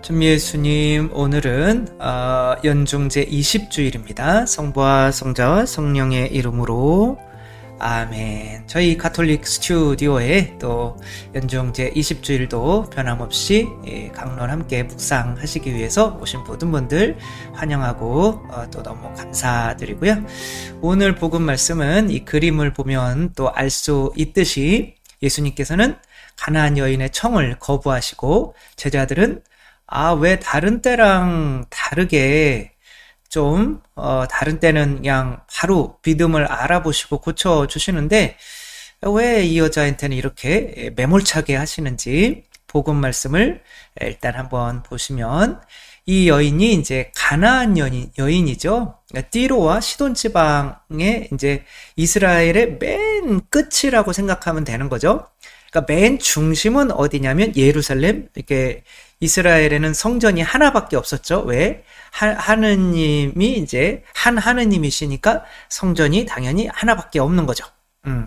좀 예수님, 오늘은 연중제 20주일입니다. 성부와 성자와 성령의 이름으로 아멘. 저희 가톨릭 스튜디오에 또 연중제 20주일도 변함없이 강론 함께 묵상하시기 위해서 오신 모든 분들 환영하고 또 너무 감사드리고요. 오늘 복음 말씀은 이 그림을 보면 또 알 수 있듯이 예수님께서는 가나안 여인의 청을 거부하시고 제자들은 왜 다른 때랑 다르게 좀 다른 때는 그냥 바로 믿음을 알아보시고 고쳐주시는데 왜 이 여자한테는 이렇게 매몰차게 하시는지 복음 말씀을 일단 한번 보시면, 이 여인이 이제 가나안 여인이죠. 띠로와 시돈 지방의 이제 이스라엘의 맨 끝이라고 생각하면 되는 거죠. 그러니까 맨 중심은 어디냐면 예루살렘. 이렇게 이스라엘에는 성전이 하나밖에 없었죠. 왜? 하느님이 이제 한 하느님이시니까 성전이 당연히 하나밖에 없는 거죠.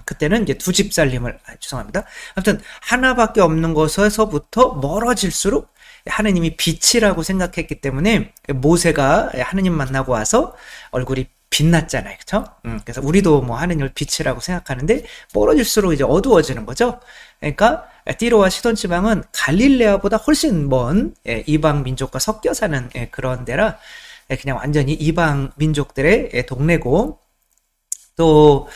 그때는 이제 두 집 살림을, 죄송합니다. 아무튼 하나밖에 없는 곳에서부터 멀어질수록 하느님이 빛이라고 생각했기 때문에 모세가 하느님 만나고 와서 얼굴이 빛났잖아요. 그쵸? 그래서 우리도 뭐 하느님을 빛이라고 생각하는데 멀어질수록 이제 어두워지는 거죠. 그러니까 띠로와 시돈 지방은 갈릴레아보다 훨씬 먼 이방 민족과 섞여 사는 그런 데라 그냥 완전히 이방 민족들의 동네고, 또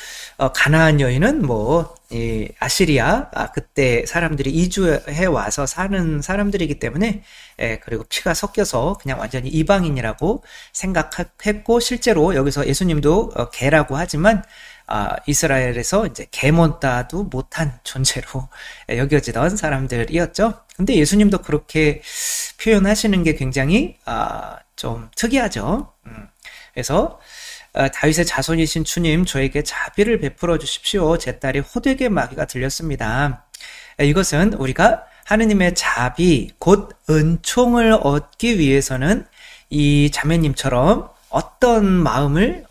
가나안 여인은 뭐 아시리아 그때 사람들이 이주해 와서 사는 사람들이기 때문에 그리고 피가 섞여서 그냥 완전히 이방인이라고 생각했고, 실제로 여기서 예수님도 개라고 하지만 이스라엘에서 이제 개몬따도 못한 존재로 여겨지던 사람들이었죠. 근데 예수님도 그렇게 표현하시는 게 굉장히 좀 특이하죠. 그래서 다윗의 자손이신 주님, 저에게 자비를 베풀어 주십시오. 제 딸이 호되게 마귀가 들렸습니다. 이것은 우리가 하느님의 자비, 곧 은총을 얻기 위해서는 이 자매님처럼 어떤 마음을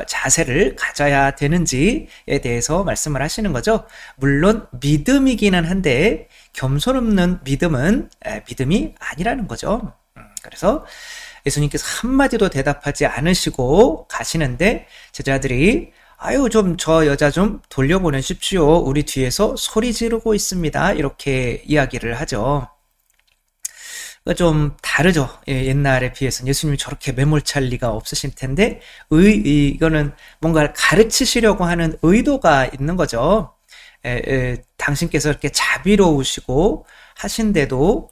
자세를 가져야 되는지에 대해서 말씀을 하시는 거죠. 물론 믿음이기는 한데 겸손 없는 믿음은 믿음이 아니라는 거죠. 그래서 예수님께서 한마디도 대답하지 않으시고 가시는데 제자들이 좀 저 여자 좀 돌려보내십시오. 우리 뒤에서 소리 지르고 있습니다. 이렇게 이야기를 하죠. 좀 다르죠. 옛날에 비해서는 예수님이 저렇게 매몰찰 리가 없으실 텐데 이거는 뭔가를 가르치시려고 하는 의도가 있는 거죠. 당신께서 이렇게 자비로우시고 하신데도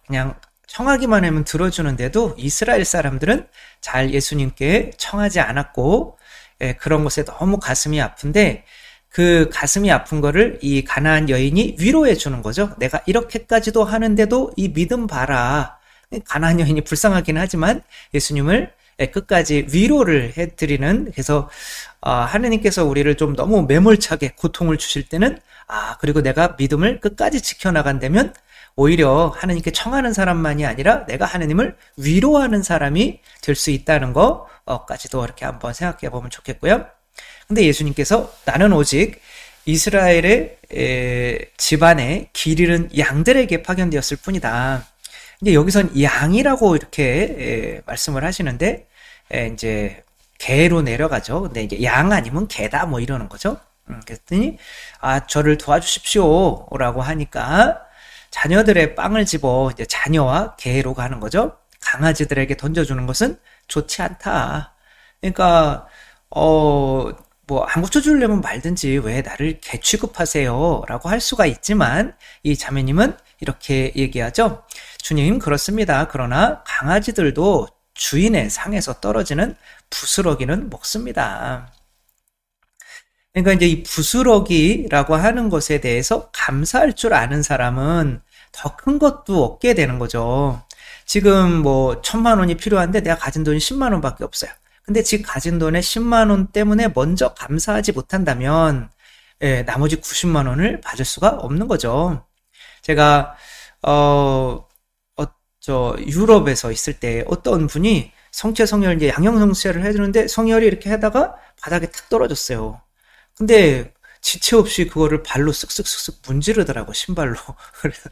그냥 청하기만 하면 들어주는데도 이스라엘 사람들은 잘 예수님께 청하지 않았고 그런 것에 너무 가슴이 아픈데, 그 가슴이 아픈 거를 이 가나안 여인이 위로해 주는 거죠. 내가 이렇게까지도 하는데도 이 믿음 봐라. 가나안 여인이 불쌍하긴 하지만 예수님을 끝까지 위로를 해드리는, 그래서 하느님께서 우리를 좀 너무 매몰차게 고통을 주실 때는 그리고 내가 믿음을 끝까지 지켜나간다면 오히려 하느님께 청하는 사람만이 아니라 내가 하느님을 위로하는 사람이 될 수 있다는 것까지도 이렇게 한번 생각해 보면 좋겠고요. 근데 예수님께서 나는 오직 이스라엘의 집안에 길 잃은 양들에게 파견되었을 뿐이다. 근데 여기선 양이라고 이렇게 말씀을 하시는데 이제 개로 내려가죠. 근데 이제 양 아니면 개다 뭐 이러는 거죠. 그랬더니 저를 도와주십시오라고 하니까 자녀들의 빵을 집어 이제 자녀와 개로 가는 거죠. 강아지들에게 던져주는 것은 좋지 않다. 그러니까 뭐 안 고쳐주려면 말든지 왜 나를 개 취급하세요 라고 할 수가 있지만, 이 자매님은 이렇게 얘기하죠. 주님, 그렇습니다. 그러나 강아지들도 주인의 상에서 떨어지는 부스러기는 먹습니다. 그러니까 이제 이 부스러기라고 하는 것에 대해서 감사할 줄 아는 사람은 더 큰 것도 얻게 되는 거죠. 지금 뭐 1,000만 원이 필요한데 내가 가진 돈이 10만 원밖에 없어요. 근데 지금 가진 돈의 10만 원 때문에 먼저 감사하지 못한다면 나머지 90만 원을 받을 수가 없는 거죠. 제가 유럽에서 있을 때 어떤 분이 성취 성혈 이제 양형 성취를 해주는데 성혈이 이렇게 하다가 바닥에 탁 떨어졌어요. 근데 지체 없이 그거를 발로 쓱쓱쓱쓱 문지르더라고, 신발로. 그래서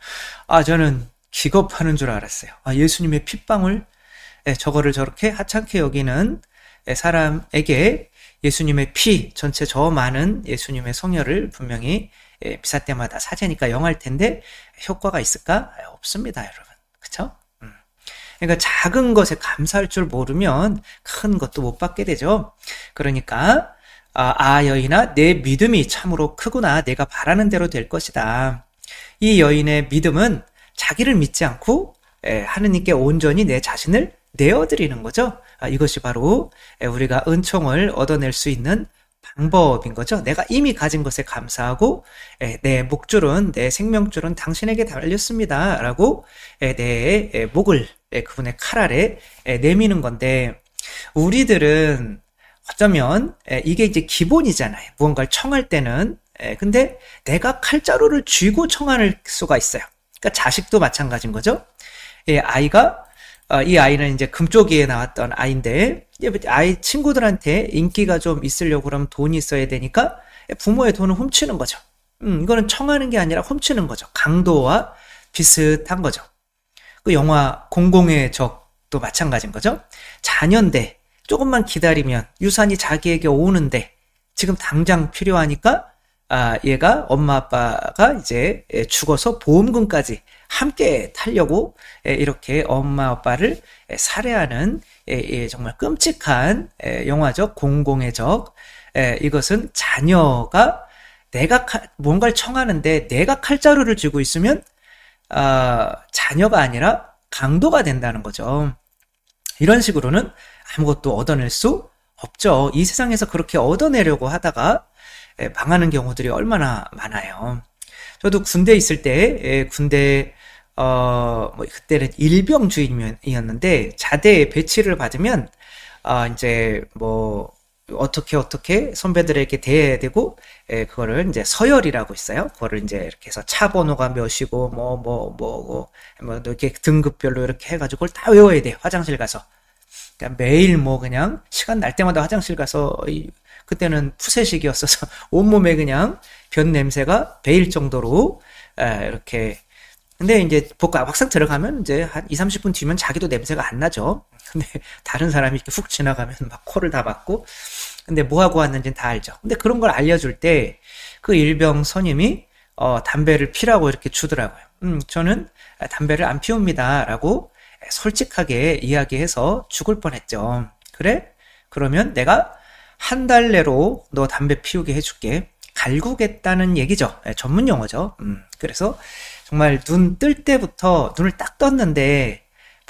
저는 기겁하는 줄 알았어요. 아, 예수님의 핏방울? 저거를 저렇게 하찮게 여기는 사람에게 예수님의 피, 전체 저 많은 예수님의 성혈을 분명히 미사 때마다 사제니까 영할 텐데 효과가 있을까? 없습니다, 여러분. 그쵸? 그러니까 작은 것에 감사할 줄 모르면 큰 것도 못 받게 되죠. 그러니까 여인아, 내 믿음이 참으로 크구나. 내가 바라는 대로 될 것이다. 이 여인의 믿음은 자기를 믿지 않고 하느님께 온전히 내 자신을 내어드리는 거죠. 이것이 바로 우리가 은총을 얻어낼 수 있는 방법인 거죠. 내가 이미 가진 것에 감사하고 내 목줄은, 내 생명줄은 당신에게 달렸습니다 라고 내 목을 그분의 칼 아래 내미는 건데, 우리들은 어쩌면 이게 이제 기본이잖아요. 무언가를 청할 때는. 근데 내가 칼자루를 쥐고 청할 수가 있어요. 그러니까 자식도 마찬가지인 거죠. 이 아이는 이제 금쪽이에 나왔던 아이인데, 아이 친구들한테 인기가 좀 있으려고 그러면 돈이 있어야 되니까 부모의 돈을 훔치는 거죠. 이거는 청하는 게 아니라 훔치는 거죠. 강도와 비슷한 거죠. 그 영화 공공의 적도 마찬가지인 거죠. 자녀인데 조금만 기다리면 유산이 자기에게 오는데 지금 당장 필요하니까 얘가 엄마 아빠가 이제 죽어서 보험금까지 함께 타려고 이렇게 엄마 아빠를 살해하는 정말 끔찍한 영화죠. 공공의 적. 이것은 자녀가 내가 뭔가를 청하는데 내가 칼자루를 쥐고 있으면 자녀가 아니라 강도가 된다는 거죠. 이런 식으로는 아무것도 얻어낼 수 없죠. 이 세상에서 그렇게 얻어내려고 하다가 망하는 경우들이 얼마나 많아요. 저도 군대 있을 때 군대 그때는 일병주임이었는데 자대에 배치를 받으면 이제 어떻게 선배들에게 대해야 되고, 그거를 이제 서열이라고 있어요. 그거를 이제 이렇게 해서 차 번호가 몇이고, 이렇게 등급별로 이렇게 해가지고 그걸 다 외워야 돼요. 화장실 가서. 그러니까 매일 그냥 시간 날 때마다 화장실 가서, 그때는 푸세식이었어서 온몸에 그냥 변 냄새가 배일 정도로, 이렇게. 근데 이제 막상 들어가면 이제 한 20-30분 뒤면 자기도 냄새가 안 나죠. 근데 다른 사람이 이렇게 훅 지나가면 막 코를 다 막고, 근데 뭐 하고 왔는지는 다 알죠. 근데 그런 걸 알려줄 때 그 일병 선임이 담배를 피라고 이렇게 주더라고요. 저는 담배를 안 피웁니다 라고 솔직하게 이야기해서 죽을 뻔했죠. 그래? 그러면 내가 한 달 내로 너 담배 피우게 해줄게. 갈구겠다는 얘기죠. 전문 용어죠. 그래서 정말 눈 뜰 때부터 눈을 딱 떴는데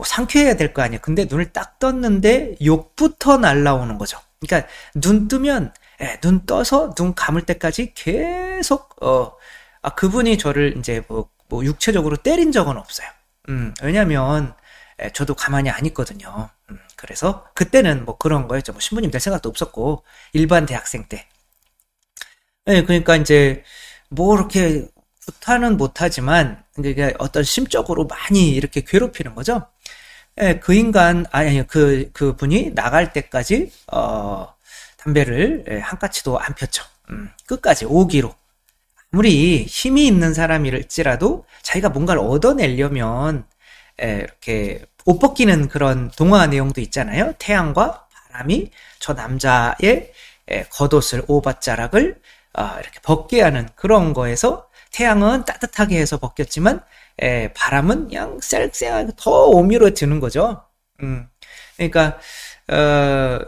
상쾌해야 될 거 아니에요. 근데 눈을 딱 떴는데 욕부터 날라오는 거죠. 그러니까 눈 뜨면 눈 떠서 눈 감을 때까지 계속 그분이 저를 이제 육체적으로 때린 적은 없어요. 왜냐면 저도 가만히 안 있거든요. 그래서 그때는 그런 거였죠. 신부님 될 생각도 없었고 일반 대학생 때. 그러니까 이제 이렇게 구타는 못하지만 그러니까 어떤 심적으로 많이 이렇게 괴롭히는 거죠. 그 인간 그분이 나갈 때까지 담배를 한 까치도 안 폈죠. 끝까지 오기로. 아무리 힘이 있는 사람일지라도 자기가 뭔가를 얻어내려면 이렇게 옷 벗기는 그런 동화 내용도 있잖아요. 태양과 바람이 저 남자의 겉옷을 오밭자락을 이렇게 벗게 하는 그런 거에서 태양은 따뜻하게 해서 벗겼지만 바람은 그냥 쌩쌩하게 더 오미로 드는 거죠. 그러니까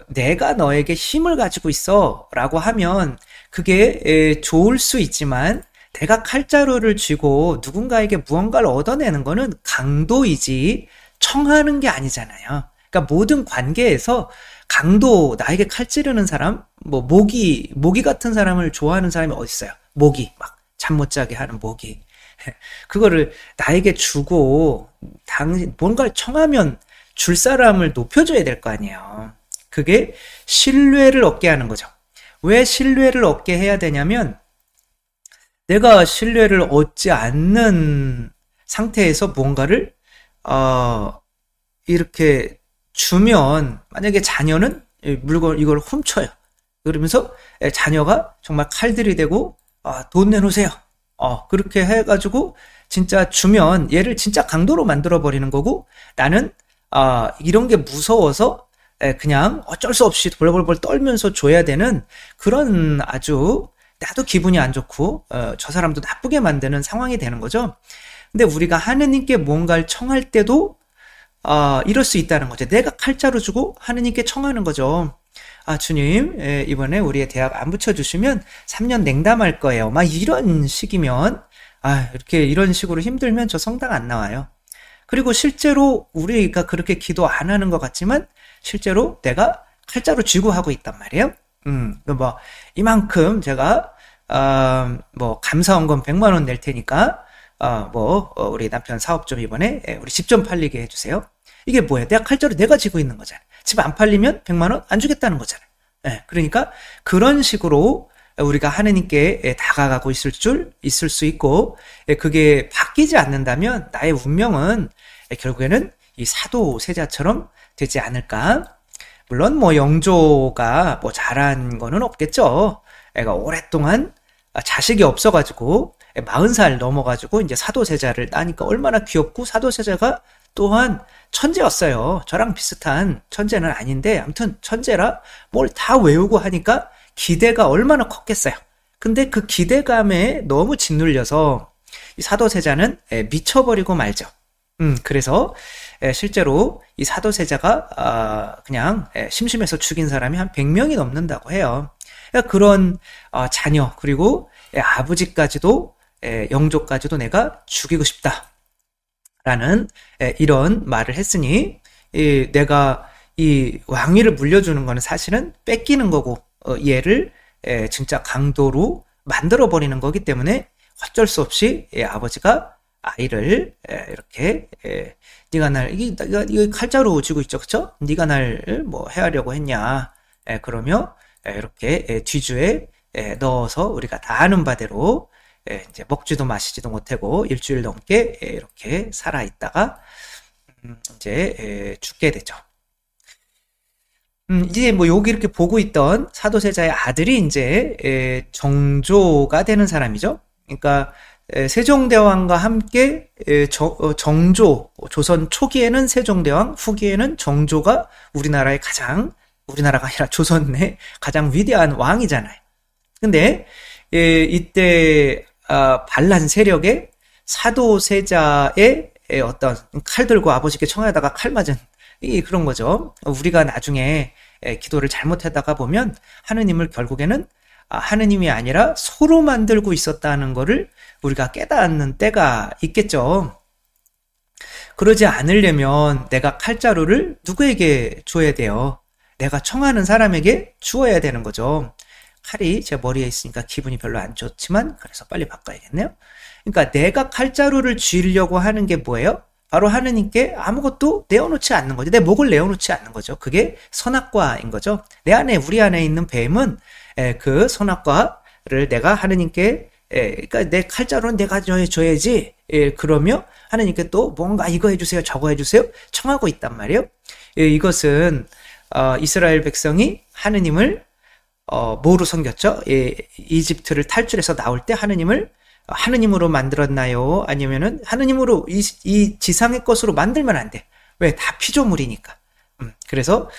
내가 너에게 힘을 가지고 있어 라고 하면 그게 좋을 수 있지만 내가 칼자루를 쥐고 누군가에게 무언가를 얻어내는 거는 강도이지 청하는 게 아니잖아요. 그러니까 모든 관계에서 강도, 나에게 칼 찌르는 사람, 모기 같은 사람을 좋아하는 사람이 어디 있어요? 모기, 막 잠 못 자게 하는 모기. 그거를 나에게 주고 뭔가를 청하면 줄 사람을 높여줘야 될 거 아니에요. 그게 신뢰를 얻게 하는 거죠. 왜 신뢰를 얻게 해야 되냐면 내가 신뢰를 얻지 않는 상태에서 뭔가를 이렇게 주면 만약에 자녀는 물건 이걸 훔쳐요. 그러면서 자녀가 정말 칼들이 대고 돈 내놓으세요. 그렇게 해가지고 진짜 주면 얘를 진짜 강도로 만들어버리는 거고, 나는 이런 게 무서워서 그냥 어쩔 수 없이 벌벌벌 떨면서 줘야 되는 그런 아주 나도 기분이 안 좋고 저 사람도 나쁘게 만드는 상황이 되는 거죠. 근데 우리가 하느님께 뭔가를 청할 때도 이럴 수 있다는 거죠. 내가 칼자루 주고 하느님께 청하는 거죠. 주님, 이번에 우리의 대학 안 붙여주시면 3년 냉담할 거예요. 막 이런 식이면, 이렇게 이런 식으로 힘들면 저 성당 안 나와요. 그리고 실제로 우리가 그렇게 기도 안 하는 것 같지만, 실제로 내가 칼자루 쥐고 하고 있단 말이에요. 뭐, 이만큼 제가, 감사원금 100만 원 낼 테니까, 우리 남편 사업 좀 이번에 우리 집 좀 팔리게 해주세요. 이게 뭐예요? 내가 칼자루 내가 쥐고 있는 거잖아요. 집 안 팔리면 100만 원 안 주겠다는 거잖아요. 그러니까 그런 식으로 우리가 하느님께 다가가고 있을 수 있고, 그게 바뀌지 않는다면 나의 운명은 결국에는 이 사도세자처럼 되지 않을까? 물론 뭐 영조가 뭐 잘한 거는 없겠죠. 애가 오랫동안 자식이 없어가지고 40살 넘어가지고 이제 사도세자를 따니까 얼마나 귀엽고, 사도세자가 또한 천재였어요. 저랑 비슷한 천재는 아닌데 아무튼 천재라 뭘 다 외우고 하니까 기대가 얼마나 컸겠어요. 근데 그 기대감에 너무 짓눌려서 이 사도세자는 미쳐버리고 말죠. 그래서 실제로 이 사도세자가 그냥 심심해서 죽인 사람이 한 100명이 넘는다고 해요. 그러니까 그런 자녀, 그리고 아버지까지도, 영조까지도 내가 죽이고 싶다 라는 이런 말을 했으니, 내가 이 왕위를 물려주는 거는 사실은 뺏기는 거고, 얘를 진짜 강도로 만들어버리는 거기 때문에 어쩔 수 없이 아버지가 아이를 이렇게, 네가 날 이거 칼자루 쥐고 있죠, 그쵸? 네가 날 뭐 해하려고 했냐? 그러며 이렇게 뒤주에 넣어서 우리가 다 아는 바대로 이제 먹지도 마시지도 못하고 일주일 넘게 이렇게 살아 있다가 이제 죽게 되죠. 이제 뭐 여기 이렇게 보고 있던 사도세자의 아들이 이제 정조가 되는 사람이죠. 그러니까 세종대왕과 함께 정조, 조선 초기에는 세종대왕, 후기에는 정조가 우리나라가 아니라 조선 내 가장 위대한 왕이잖아요. 근데 이때 반란 세력의 사도세자의 어떤 칼 들고 아버지께 청하다가 칼 맞은 그런 거죠. 우리가 나중에 기도를 잘못하다가 보면 하느님을 결국에는 하느님이 아니라 소로 만들고 있었다는 거를 우리가 깨닫는 때가 있겠죠. 그러지 않으려면 내가 칼자루를 누구에게 줘야 돼요? 내가 청하는 사람에게 주어야 되는 거죠. 칼이 제 머리에 있으니까 기분이 별로 안 좋지만 그래서 빨리 바꿔야겠네요. 그러니까 내가 칼자루를 쥐려고 하는 게 뭐예요? 바로 하느님께 아무것도 내어놓지 않는 거죠. 내 목을 내어놓지 않는 거죠. 그게 선악과인 거죠. 우리 안에 있는 뱀은 그 선악과를 내가 하느님께, 그러니까 내 칼자루는 내가 줘야지. 그러며 하느님께 또 뭔가 이거 해주세요, 저거 해주세요 청하고 있단 말이에요. 이것은 이스라엘 백성이 하느님을 뭐로 섬겼죠? 이집트를 탈출해서 나올 때 하느님을 하느님으로 만들었나요? 아니면은 하느님으로 이 지상의 것으로 만들면 안 돼. 왜? 다 피조물이니까. 그래서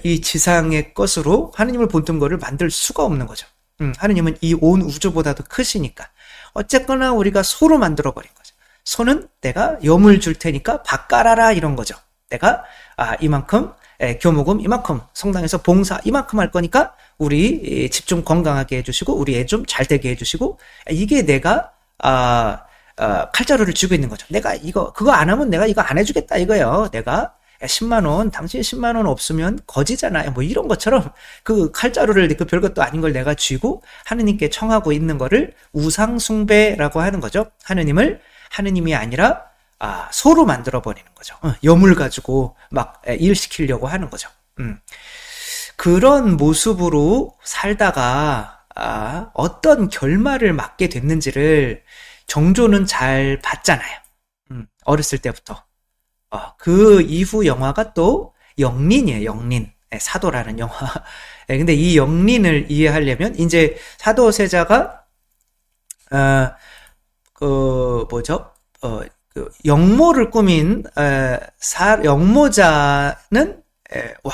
이 지상의 것으로 하느님을 본뜬 거를 만들 수가 없는 거죠. 하느님은 이 온 우주보다도 크시니까. 어쨌거나 우리가 소로 만들어버린 거죠. 소는 내가 염을 줄 테니까 밥 깔아라 이런 거죠. 내가 이만큼 교목금 이만큼, 성당에서 봉사 이만큼 할 거니까 우리 집 좀 건강하게 해주시고 우리 애 좀 잘 되게 해주시고, 이게 내가 칼자루를 쥐고 있는 거죠. 내가 그거 안 하면 내가 이거 안 해주겠다 이거예요. 내가 10만원, 당신 10만원 없으면 거지잖아요. 뭐 이런 것처럼 그 칼자루를 그 별것도 아닌 걸 내가 쥐고 하느님께 청하고 있는 거를 우상숭배라고 하는 거죠. 하느님이 아니라 소로 만들어버리는 거죠. 염을 가지고 막 일시키려고 하는 거죠. 그런 모습으로 살다가 어떤 결말을 맞게 됐는지를 정조는 잘 봤잖아요. 어렸을 때부터. 그 이후 영화가 또 영린이에요. 영린. 사도라는 영화. 근데 이 영린을 이해하려면 이제 사도세자가 뭐죠? 영모를 꾸민, 영모자는,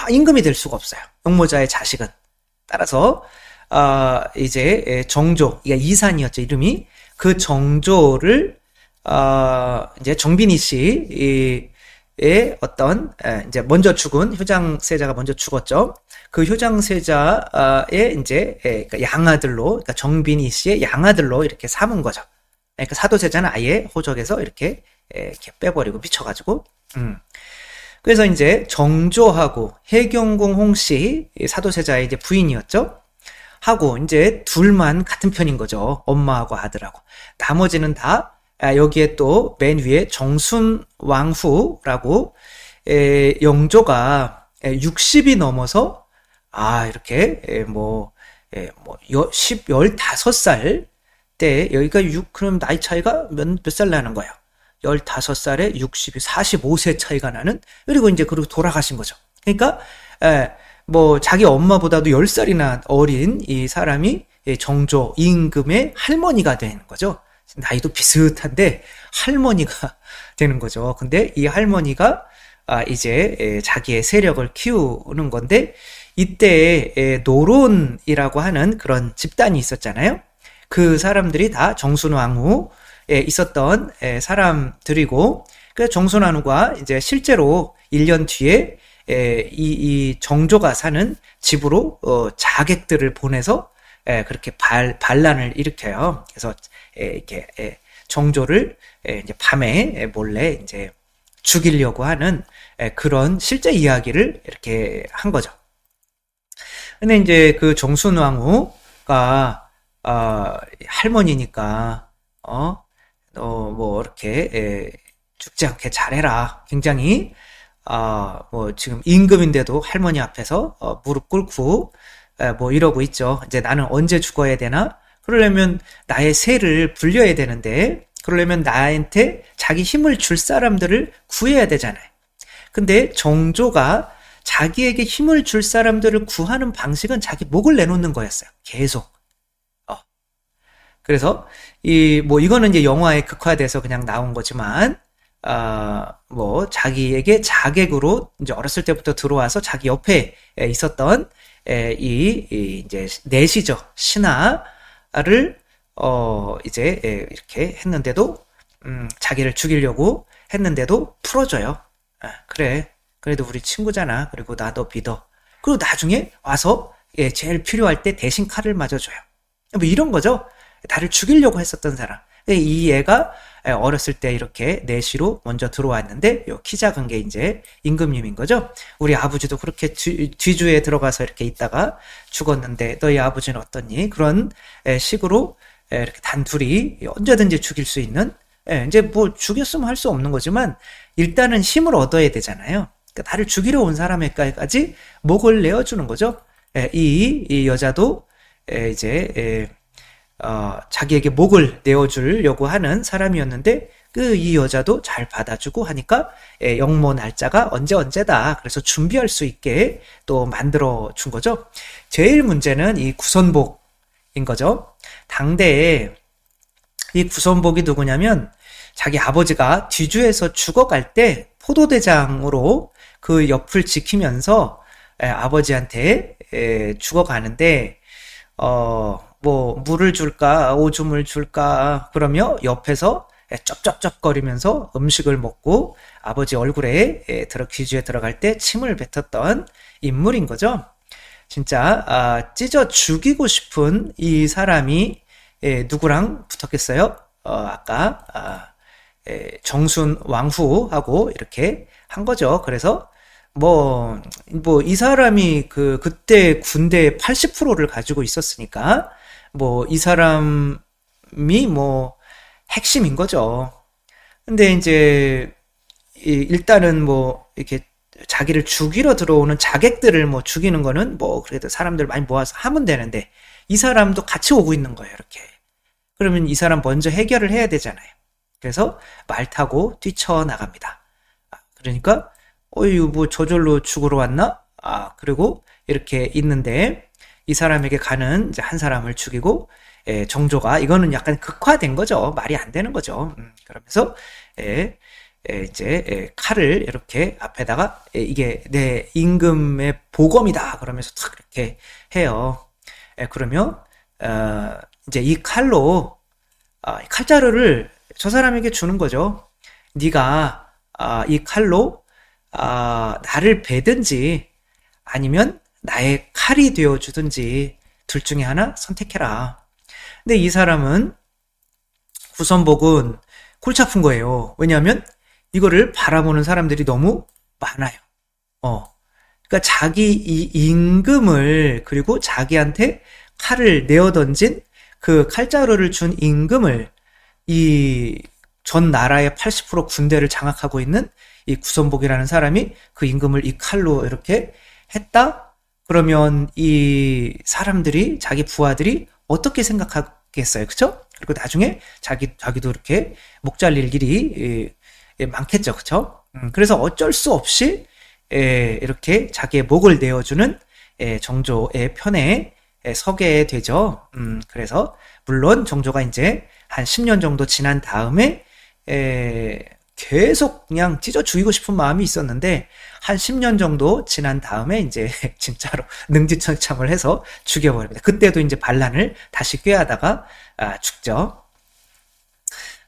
임금이 될 수가 없어요. 영모자의 자식은. 따라서, 이제, 정조, 이게 이산이었죠, 이름이. 그 정조를, 이제 정빈이 씨의 어떤, 이제 먼저 죽은 효장세자가 먼저 죽었죠. 그 효장세자의 이제, 그러니까 양아들로, 그러니까 정빈이 씨의 양아들로 이렇게 삼은 거죠. 그러니까 사도세자는 아예 호적에서 이렇게 빼버리고 미쳐가지고. 그래서 이제 정조하고 해경궁 홍씨, 사도세자의 이제 부인이었죠. 하고 이제 둘만 같은 편인 거죠. 엄마하고 아들하고. 나머지는 다 여기에 또 맨 위에 정순왕후라고 영조가 60이 넘어서 이렇게 15살 때 여기가 그럼 나이 차이가 몇 살 나는 거예요. 15살에 60이 45세 차이가 나는. 그리고 이제 그리고 돌아가신 거죠. 그러니까 자기 엄마보다도 10살이나 어린 이 사람이 정조 임금의 할머니가 되는 거죠. 나이도 비슷한데 할머니가 되는 거죠. 근데 이 할머니가 이제 자기의 세력을 키우는 건데, 이때 노론이라고 하는 그런 집단이 있었잖아요. 그 사람들이 다 정순왕후에 있었던 사람들이고, 그 정순왕후가 이제 실제로 1년 뒤에 이 정조가 사는 집으로 자객들을 보내서 그렇게 반란을 일으켜요. 그래서 이렇게 정조를 이제 밤에 몰래 이제 죽이려고 하는 그런 실제 이야기를 이렇게 한 거죠. 근데 이제 그 정순왕후가 할머니니까 이렇게 죽지 않게 잘해라. 굉장히 지금 임금인데도 할머니 앞에서 무릎 꿇고 이러고 있죠. 이제 나는 언제 죽어야 되나? 그러려면 나의 세를 불려야 되는데, 그러려면 나한테 자기 힘을 줄 사람들을 구해야 되잖아요. 근데 정조가 자기에게 힘을 줄 사람들을 구하는 방식은 자기 목을 내놓는 거였어요. 계속. 그래서 이거는 이제 영화에 극화돼서 그냥 나온 거지만, 자기에게 자객으로 이제 어렸을 때부터 들어와서 자기 옆에 있었던 이제 내시죠. 신하를 이제 이렇게 했는데도 자기를 죽이려고 했는데도 풀어줘요. 그래, 그래도 우리 친구잖아. 그리고 나도 믿어. 그리고 나중에 와서 제일 필요할 때 대신 칼을 맞아줘요. 이런 거죠. 나를 죽이려고 했었던 사람. 이 애가 어렸을 때 이렇게 내시로 먼저 들어왔는데, 요 키 작은 게 이제 임금님인 거죠. 우리 아버지도 그렇게 뒤주에 들어가서 이렇게 있다가 죽었는데 너희 아버지는 어떻니? 그런 식으로 이렇게 단둘이 언제든지 죽일 수 있는, 이제 죽였으면 할 수 없는 거지만 일단은 힘을 얻어야 되잖아요. 그러니까 나를 죽이려 온 사람에게까지 목을 내어주는 거죠. 이 여자도 이제 자기에게 목을 내어주려고 하는 사람이었는데, 이 여자도 잘 받아주고 하니까 영모 날짜가 언제다. 그래서 준비할 수 있게 또 만들어 준 거죠. 제일 문제는 이 구선복인 거죠. 당대에 이 구선복이 누구냐면, 자기 아버지가 뒤주에서 죽어갈 때 포도대장으로 그 옆을 지키면서 아버지한테 죽어가는데, 물을 줄까, 오줌을 줄까, 그러며 옆에서 쩝쩝쩝거리면서 음식을 먹고 아버지 얼굴에 귀주에 들어갈 때 침을 뱉었던 인물인 거죠. 진짜 찢어 죽이고 싶은 이 사람이 누구랑 붙었겠어요? 아까 정순 왕후하고 이렇게 한 거죠. 그래서 이 사람이 그때 군대 80%를 가지고 있었으니까, 이 사람이 핵심인 거죠. 근데 이제, 일단은 이렇게 자기를 죽이러 들어오는 자객들을 죽이는 거는 그래도 사람들 많이 모아서 하면 되는데, 이 사람도 같이 오고 있는 거예요, 이렇게. 그러면 이 사람 먼저 해결을 해야 되잖아요. 그래서 말 타고 뛰쳐나갑니다. 그러니까, 저절로 죽으러 왔나? 그리고 이렇게 있는데, 이 사람에게 가는 이제 한 사람을 죽이고, 정조가 이거는 약간 극화된 거죠. 말이 안 되는 거죠. 그러면서 이제 칼을 이렇게 앞에다가 이게 내 임금의 보검이다 그러면서 탁 이렇게 해요. 그러면 이제 이 칼로 칼자루를 저 사람에게 주는 거죠. 네가 이 칼로 나를 베든지 아니면 나의 칼이 되어 주든지 둘 중에 하나 선택해라. 근데 이 사람은 구선복은 골치 아픈 거예요. 왜냐하면 이거를 바라보는 사람들이 너무 많아요. 그러니까 자기 이 임금을 그리고 자기한테 칼을 내어 던진 그 칼자루를 준 임금을 이 전 나라의 80% 군대를 장악하고 있는 이 구선복이라는 사람이 그 임금을 이 칼로 이렇게 했다? 그러면 이 사람들이 자기 부하들이 어떻게 생각하겠어요? 그쵸? 그리고 나중에 자기도 이렇게 목 잘릴 일이 많겠죠. 그쵸? 그래서 어쩔 수 없이 이렇게 자기의 목을 내어주는 정조의 편에 서게 되죠. 그래서 물론 정조가 이제 한 10년 정도 지난 다음에 계속 그냥 찢어 죽이고 싶은 마음이 있었는데 한 10년 정도 지난 다음에 이제 진짜로 능지처참을 해서 죽여버립니다. 그때도 이제 반란을 다시 꾀하다가 죽죠.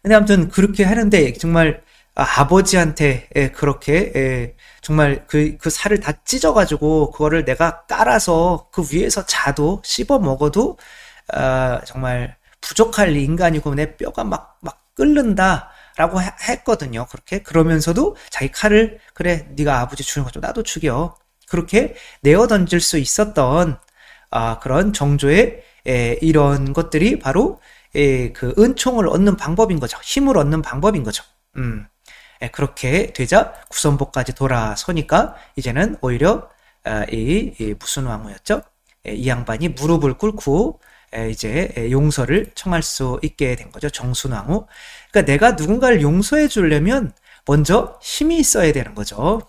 근데 아무튼 그렇게 하는데 정말 아버지한테 그렇게 정말 그 살을 다 찢어가지고 그거를 내가 깔아서 그 위에서 자도 씹어 먹어도 정말 부족할 인간이고 내 뼈가 막 끓는다 라고 했거든요. 그렇게 그러면서도 자기 칼을 그래 네가 아버지 죽인 것좀 나도 죽여 그렇게 내어 던질 수 있었던 그런 정조의 이런 것들이 바로 그 은총을 얻는 방법인 거죠. 힘을 얻는 방법인 거죠. 그렇게 되자 구선복까지 돌아서니까 이제는 오히려 이 무슨 왕후였죠? 이 양반이 무릎을 꿇고 이제 용서를 청할 수 있게 된 거죠. 정순왕후. 그러니까 내가 누군가를 용서해 주려면 먼저 힘이 있어야 되는 거죠.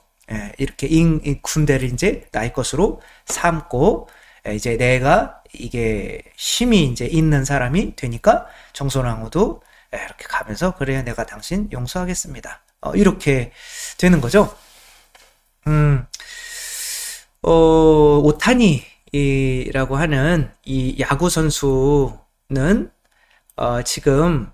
이렇게 이 군대를 이제 나의 것으로 삼고 이제 내가 이게 힘이 이제 있는 사람이 되니까 정순왕후도 이렇게 가면서 그래야 내가 당신 용서하겠습니다. 이렇게 되는 거죠. 오타니라고 하는 이 야구 선수는 지금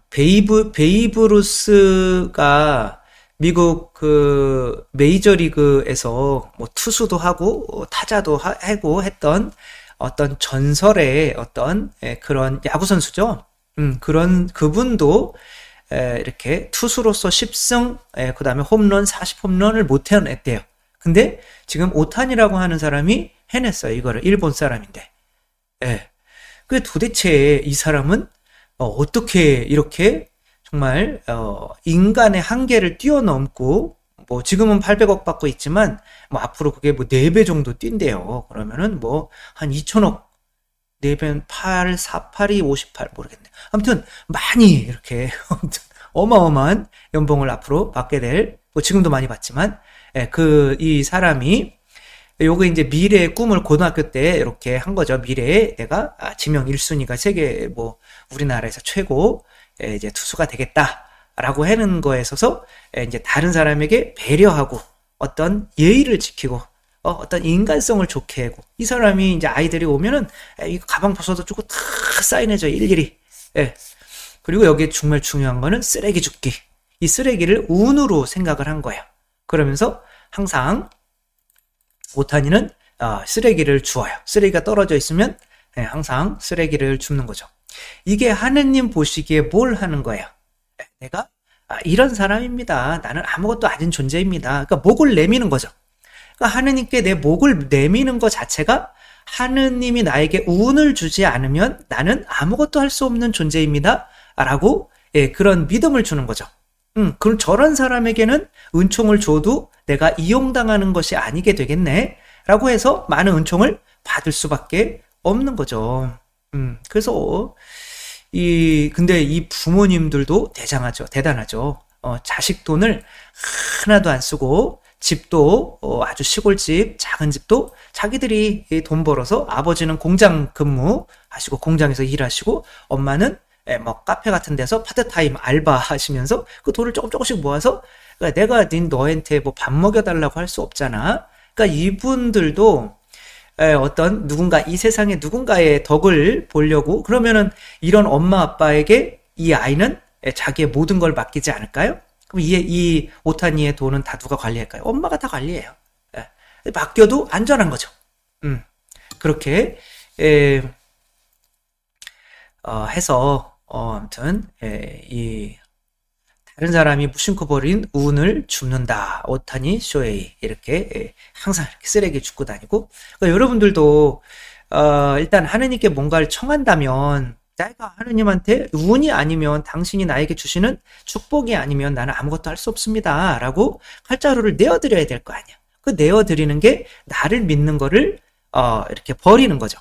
베이브루스가 미국 그 메이저리그에서 뭐 투수도 하고 타자도 하고 했던 어떤 전설의 어떤 그런 야구 선수죠. 그분도 이렇게 투수로서 10승, 그 다음에 홈런 40홈런을 못 해냈대요. 근데 지금 오타니라고 하는 사람이 해냈어요. 이거를 일본 사람인데. 그 도대체 이 사람은 어떻게 이렇게 정말 인간의 한계를 뛰어넘고 뭐 지금은 800억 받고 있지만 뭐 앞으로 그게 뭐 4배 정도 뛴대요. 그러면은 뭐 한 2천억 4배는 8, 4, 8이 58 모르겠네. 아무튼 많이 이렇게 어마어마한 연봉을 앞으로 받게 될, 뭐 지금도 많이 받지만 이 사람이 요거 이제 미래의 꿈을 고등학교 때 이렇게 한 거죠. 미래에 내가 지명 1순위가 세계 뭐 우리나라에서 최고 이제 투수가 되겠다라고 하는 거에 있어서 이제 다른 사람에게 배려하고 어떤 예의를 지키고 어떤 인간성을 좋게 하고, 이 사람이 이제 아이들이 오면은 이거 가방 벗어도 주고 다 사인해줘 일일이. 그리고 여기에 정말 중요한 거는 쓰레기 줍기. 이 쓰레기를 운으로 생각을 한 거예요. 그러면서 항상 오타니는 쓰레기를 주어요. 쓰레기가 떨어져 있으면 항상 쓰레기를 줍는 거죠. 이게 하느님 보시기에 뭘 하는 거예요? 내가 이런 사람입니다. 나는 아무것도 아닌 존재입니다. 그러니까 목을 내미는 거죠. 그러니까 하느님께 내 목을 내미는 것 자체가 하느님이 나에게 운을 주지 않으면 나는 아무것도 할 수 없는 존재입니다. 라고 그런 믿음을 주는 거죠. 그럼 저런 사람에게는 은총을 줘도 내가 이용당하는 것이 아니게 되겠네. 라고 해서 많은 은총을 받을 수밖에 없는 거죠. 그래서 근데 이 부모님들도 대단하죠. 자식 돈을 하나도 안 쓰고 집도 아주 시골집, 작은 집도 자기들이 돈 벌어서 아버지는 공장 근무하시고 공장에서 일하시고 엄마는 뭐 카페 같은 데서 파트타임 알바 하시면서 그 돈을 조금씩 모아서 그러니까 내가 너한테 뭐 밥 먹여달라고 할 수 없잖아. 그러니까 이분들도 어떤 누군가 이 세상에 누군가의 덕을 보려고 그러면은 이런 엄마 아빠에게 이 아이는 자기의 모든 걸 맡기지 않을까요? 그럼 이 오타니의 돈은 다 누가 관리할까요? 엄마가 다 관리해요. 맡겨도 안전한 거죠. 그렇게 해서 아무튼 이 다른 사람이 무심코 버린 운을 줍는다. 오타니 쇼에이 이렇게 항상 이렇게 쓰레기 줍고 다니고 그러니까 여러분들도 일단 하느님께 뭔가를 청한다면 내가 하느님한테 운이 아니면 당신이 나에게 주시는 축복이 아니면 나는 아무것도 할 수 없습니다. 라고 칼자루를 내어드려야 될 거 아니야. 그 내어드리는 게 나를 믿는 거를 이렇게 버리는 거죠.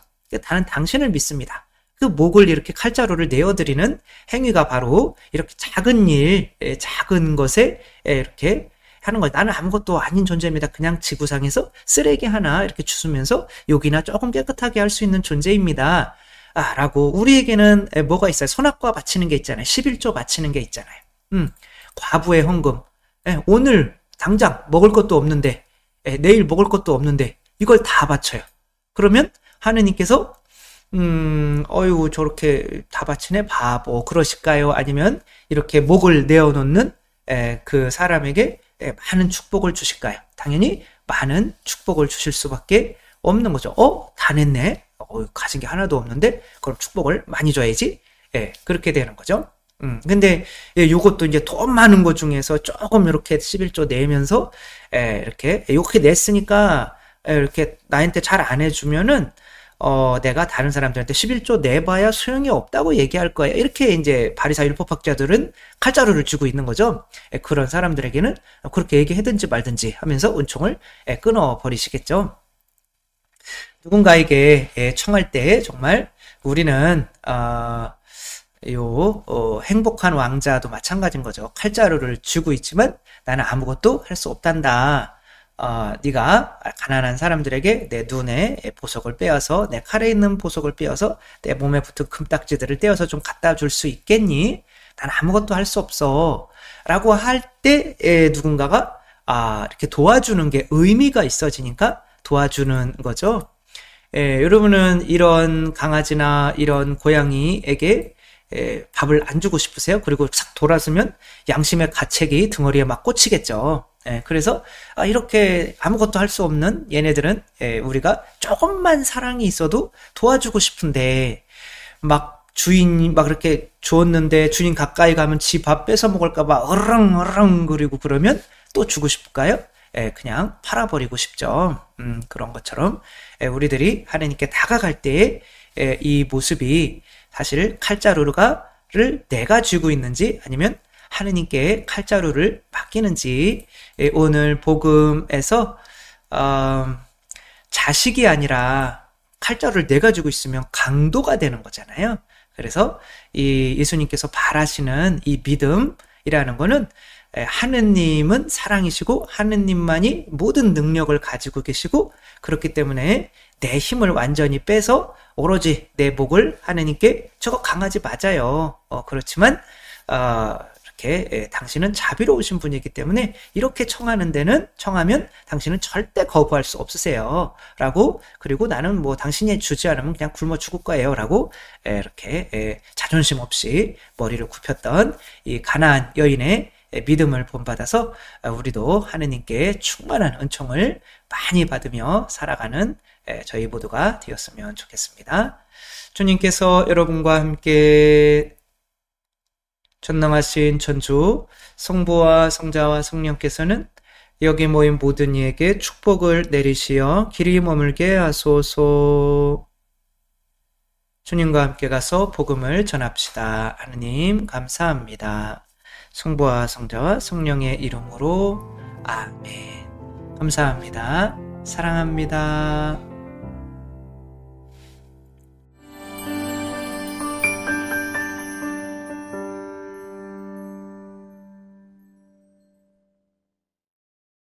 나는 당신을 믿습니다. 그 목을 이렇게 칼자루를 내어드리는 행위가 바로 이렇게 작은 일, 작은 것에 이렇게 하는 거예요. 나는 아무것도 아닌 존재입니다. 그냥 지구상에서 쓰레기 하나 이렇게 주우면서 여기나 조금 깨끗하게 할 수 있는 존재입니다. 라고 우리에게는 뭐가 있어요? 선악과 바치는 게 있잖아요. 11조 바치는 게 있잖아요. 과부의 헌금. 오늘 당장 먹을 것도 없는데 내일 먹을 것도 없는데 이걸 다 바쳐요. 그러면 하느님께서 어이구 저렇게 다 바치네 바보 그러실까요? 아니면 이렇게 목을 내어놓는 그 사람에게 많은 축복을 주실까요? 당연히 많은 축복을 주실 수밖에 없는 거죠. 다 냈네. 가진 게 하나도 없는데 그럼 축복을 많이 줘야지. 그렇게 되는 거죠. 근데 요것도 이제 돈 많은 것 중에서 조금 이렇게 11조 내면서 이렇게 냈으니까 이렇게 나한테 잘 안 해주면은 내가 다른 사람들한테 11조 내봐야 소용이 없다고 얘기할 거야. 이렇게 이제 바리사 율법학자들은 칼자루를 쥐고 있는 거죠. 그런 사람들에게는 그렇게 얘기하든지 말든지 하면서 은총을 끊어버리시겠죠. 누군가에게 청할 때 정말 우리는 행복한 왕자도 마찬가지인 거죠. 칼자루를 쥐고 있지만 나는 아무것도 할 수 없단다. 네가 가난한 사람들에게 내 눈에 보석을 빼어서 내 칼에 있는 보석을 빼어서 내 몸에 붙은 금딱지들을 떼어서 좀 갖다 줄 수 있겠니? 난 아무것도 할 수 없어. 라고 할 때 누군가가 이렇게 도와주는 게 의미가 있어지니까 도와주는 거죠. 여러분은 이런 강아지나 이런 고양이에게 밥을 안 주고 싶으세요? 그리고 싹 돌아서면 양심의 가책이 등어리에 막 꽂히겠죠. 그래서 이렇게 아무것도 할 수 없는 얘네들은 우리가 조금만 사랑이 있어도 도와주고 싶은데 막 주인이 막 이렇게 주었는데 주인 가까이 가면 지 밥 뺏어 먹을까봐 어렁어렁 그리고 그러면 또 주고 싶을까요? 그냥 팔아버리고 싶죠. 그런 것처럼 우리들이 하나님께 다가갈 때의 이 모습이 사실 칼자루를 내가 쥐고 있는지 아니면 하느님께 칼자루를 맡기는지 오늘 복음에서 자식이 아니라 칼자루를 내가 쥐고 있으면 강도가 되는 거잖아요. 그래서 이 예수님께서 바라시는 이 믿음이라는 거는 하느님은 사랑이시고 하느님만이 모든 능력을 가지고 계시고 그렇기 때문에 내 힘을 완전히 빼서 오로지 내 목을 하느님께 저거 강아지 맞아요. 그렇지만 이렇게 당신은 자비로우신 분이기 때문에 이렇게 청하면 당신은 절대 거부할 수 없으세요. 라고 그리고 나는 뭐 당신이 주지 않으면 그냥 굶어 죽을 거예요. 라고 이렇게 자존심 없이 머리를 굽혔던 이 가나안 여인의 믿음을 본받아서 우리도 하느님께 충만한 은총을 많이 받으며 살아가는 저희 모두가 되었으면 좋겠습니다. 주님께서 여러분과 함께 전능하신 천주 성부와 성자와 성령께서는 여기 모인 모든 이에게 축복을 내리시어 길이 머물게 하소서. 주님과 함께 가서 복음을 전합시다. 하느님 감사합니다. 성부와 성자와 성령의 이름으로 아멘. 감사합니다. 사랑합니다.